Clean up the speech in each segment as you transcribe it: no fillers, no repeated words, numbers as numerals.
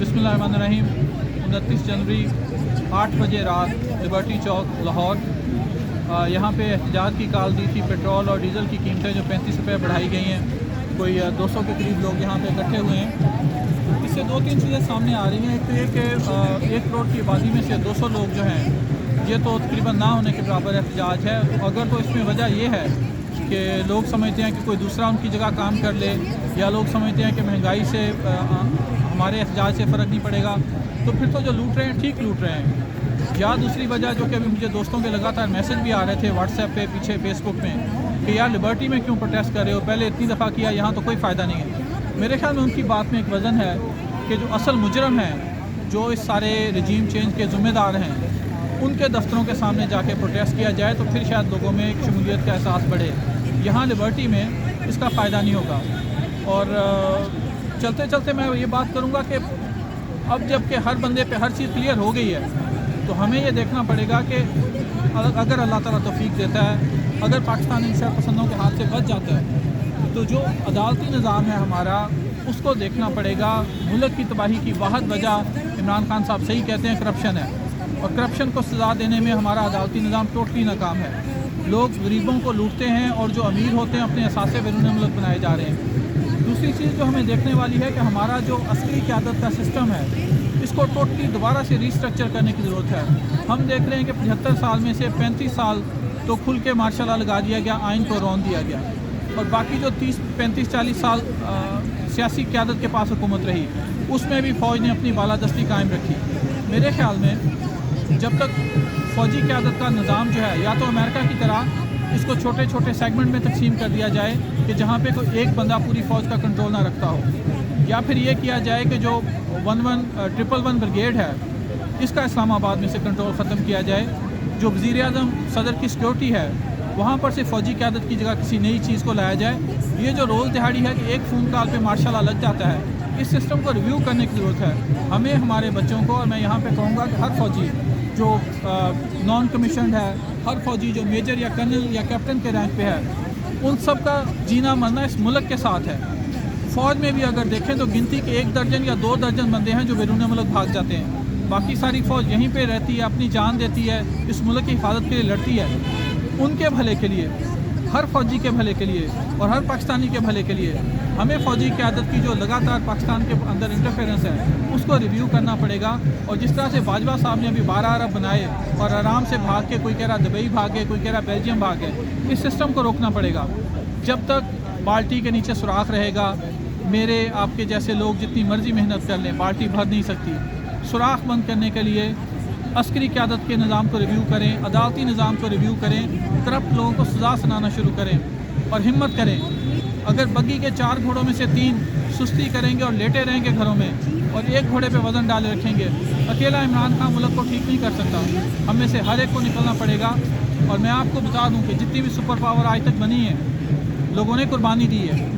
बिस्मिल्लाहिर्रहमानिर्रहीम। 29 जनवरी 8 बजे रात लिबर्टी चौक लाहौर यहाँ पे एहतजाज की कॉल दी थी। पेट्रोल और डीज़ल की कीमतें जो 35 रुपये बढ़ाई गई हैं, कोई 200 के करीब लोग यहाँ पे इकट्ठे हुए हैं। इससे दो तीन चीज़ें सामने आ रही हैं। एक तो ये कि 1 करोड़ की आबादी में से 200 लोग जो हैं, ये तो तकरीबन ना होने के बराबर एहतजाज है। अगर तो इसमें वजह ये है कि लोग समझते हैं कि कोई दूसरा उनकी जगह काम कर ले, या लोग समझते हैं कि महंगाई से हमारे एहतजाज से फ़र्क नहीं पड़ेगा, तो फिर तो जो लूट रहे हैं ठीक लूट रहे हैं। या दूसरी वजह जो कि अभी मुझे दोस्तों के लगातार मैसेज भी आ रहे थे व्हाट्सएप पे, पीछे फेसबुक में, कि यार लिबर्टी में क्यों प्रोटेस्ट कर रहे हो, पहले इतनी दफ़ा किया, यहाँ तो कोई फ़ायदा नहीं है। मेरे ख्याल में उनकी बात में एक वज़न है कि जो असल मुजरम हैं, जो इस सारे रजीम चेंज के ज़िम्मेदार हैं, उनके दफ्तरों के सामने जाके प्रोटेस्ट किया जाए तो फिर शायद लोगों में एक शमूलियत का एहसास बढ़े। यहाँ लिबर्टी में इसका फ़ायदा नहीं होगा। और चलते चलते मैं ये बात करूँगा कि अब जब कि हर बंदे पे हर चीज़ क्लियर हो गई है, तो हमें ये देखना पड़ेगा कि अगर अल्लाह ताला तौफीक देता है, अगर पाकिस्तान इन शरपसंदों के हाथ से बच जाता है, तो जो अदालती निज़ाम है हमारा, उसको देखना पड़ेगा। मुल्क की तबाही की वाहद वजह इमरान खान साहब सही कहते हैं, करप्शन है, और करप्शन को सज़ा देने में हमारा अदालती निज़ाम टोटली नाकाम है। लोग गरीबों को लूटते हैं और जो अमीर होते हैं अपने असासे बैरून मुल्क बनाए जा रहे हैं। दूसरी चीज़ जो हमें देखने वाली है कि हमारा जो अस्करी क़यादत का सिस्टम है, इसको टोटली दोबारा से रीस्ट्रक्चर करने की ज़रूरत है। हम देख रहे हैं कि 75 साल में से 35 साल तो खुल के मार्शल लॉ लगा दिया गया, आइन को रौंद दिया गया, और बाकी जो 30, 35, 40 साल सियासी क़यादत के पास हुकूमत रही, उसमें भी फ़ौज ने अपनी बालादस्ती कायम रखी। मेरे ख़्याल में जब तक फ़ौजी क़यादत का निज़ाम जो है, या तो अमेरिका की तरह इसको छोटे छोटे सेगमेंट में तकसीम कर दिया जाए कि जहाँ पे कोई एक बंदा पूरी फ़ौज का कंट्रोल ना रखता हो, या फिर ये किया जाए कि जो 111 ब्रिगेड है, इसका इस्लामाबाद में से कंट्रोल ख़त्म किया जाए। जो वज़ीर-ए-आज़म सदर की सिक्योरिटी है, वहाँ पर से फ़ौजी क़यादत की जगह किसी नई चीज़ को लाया जाए। ये जो रोज़ दिहाड़ी है कि एक फ़ोन कॉल पे मार्शल लॉ लग जाता है, इस सिस्टम को रिव्यू करने की ज़रूरत है। हमें हमारे बच्चों को, और मैं यहाँ पे कहूँगा कि हर फ़ौजी जो नॉन कमीशनड है, हर फ़ौजी जो मेजर या कर्नल या कैप्टन के रैंक पे है, उन सब का जीना मरना इस मुल्क के साथ है। फ़ौज में भी अगर देखें तो गिनती के 1 दर्जन या 2 दर्जन बंदे हैं जो बैरून मुल्क भाग जाते हैं। बाकी सारी फ़ौज यहीं पे रहती है, अपनी जान देती है, इस मुल्क की हिफाजत के लिए लड़ती है। उनके भले के लिए, हर फ़ौजी के भले के लिए और हर पाकिस्तानी के भले के लिए हमें फ़ौजी क़यादत की जो लगातार पाकिस्तान के अंदर इंटरफेरेंस है, उसको रिव्यू करना पड़ेगा। और जिस तरह से बाजवा साहब ने अभी 12 अरब बनाए और आराम से भाग के, कोई कह रहा दुबई भागे, कोई कह रहा बेल्जियम भागे, इस सिस्टम को रोकना पड़ेगा। जब तक बाल्टी के नीचे सुराख रहेगा, मेरे आपके जैसे लोग जितनी मर्ज़ी मेहनत कर लें, बाल्टी भर नहीं सकती। सुराख बंद करने के लिए अस्करी क़यादत के निज़ाम को रिव्यू करें, अदालती निज़ाम को रिव्यू करें, करप्ट लोगों को सज़ा सुनाना शुरू करें और हिम्मत करें। अगर बग्गी के 4 घोड़ों में से 3 सुस्ती करेंगे और लेटे रहेंगे घरों में, और एक घोड़े पे वज़न डाले रखेंगे, अकेला इमरान खान मुल्क को ठीक नहीं कर सकता। हम में से हर एक को निकलना पड़ेगा। और मैं आपको बता दूँ कि जितनी भी सुपर पावर आज तक बनी है, लोगों ने कुर्बानी दी है।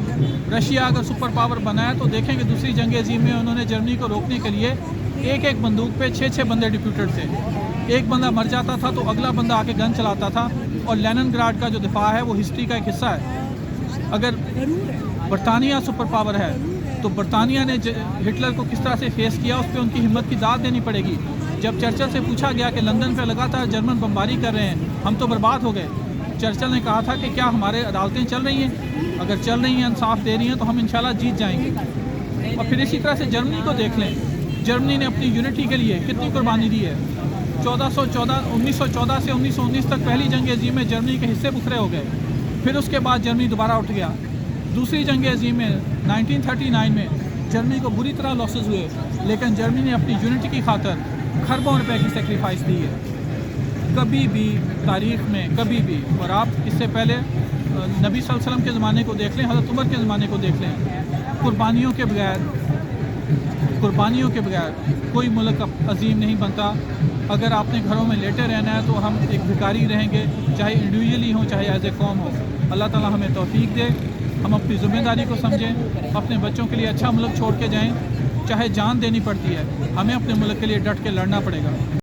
रशिया अगर सुपर पावर बना है तो देखेंगे दूसरी जंग अज़ीम में उन्होंने जर्मनी को रोकने के लिए एक बंदूक पे 6 बंदे डिप्यूटेड थे। एक बंदा मर जाता था तो अगला बंदा आके गन चलाता था। और लेनिनग्राड का जो दिफा है वो हिस्ट्री का एक हिस्सा है। अगर बरतानिया सुपर पावर है तो बरतानिया ने हिटलर को किस तरह से फेस किया, उस पर उनकी हिम्मत की दाद देनी पड़ेगी। जब चर्चिल से पूछा गया कि लंदन पे लगातार जर्मन बमबारी कर रहे हैं, हम तो बर्बाद हो गए, चर्चिल ने कहा था कि क्या हमारे अदालतें चल रही हैं? अगर चल रही हैं, इंसाफ दे रही हैं, तो हम इंशाल्लाह जीत जाएंगे। और फिर इसी तरह से जर्मनी को देख लें। जर्मनी ने अपनी यूनिटी के लिए कितनी कुर्बानी दी है। 1914 से 1919 तक पहली जंग अज़ीम में जर्मनी के हिस्से बुखरे हो गए। फिर उसके बाद जर्मनी दोबारा उठ गया। दूसरी जंग अज़ीम में 1939 में जर्मनी को बुरी तरह लॉसेस हुए, लेकिन जर्मनी ने अपनी यूनिटी की खातर खरबों रुपए की सेक्रीफाइस दी है। कभी भी तारीख़ में, कभी भी, और आप इससे पहले नबी सल्लल्लाहु अलैहि वसल्लम के ज़माने को देख लें, हज़रत उमर के ज़माने को देख लें, कुर्बानियों के बगैर कोई मुल्क अजीम नहीं बनता। अगर आपने घरों में लेटे रहना है तो हम एक भिखारी रहेंगे, चाहे इंडिविजुअली हो, चाहे एज ए कौम हो। अल्लाह ताला हमें तौफीक दे, हम अपनी ज़िम्मेदारी को समझें, अपने बच्चों के लिए अच्छा मुल्क छोड़ के जाएं, चाहे जान देनी पड़ती है, हमें अपने मुल्क के लिए डट के लड़ना पड़ेगा।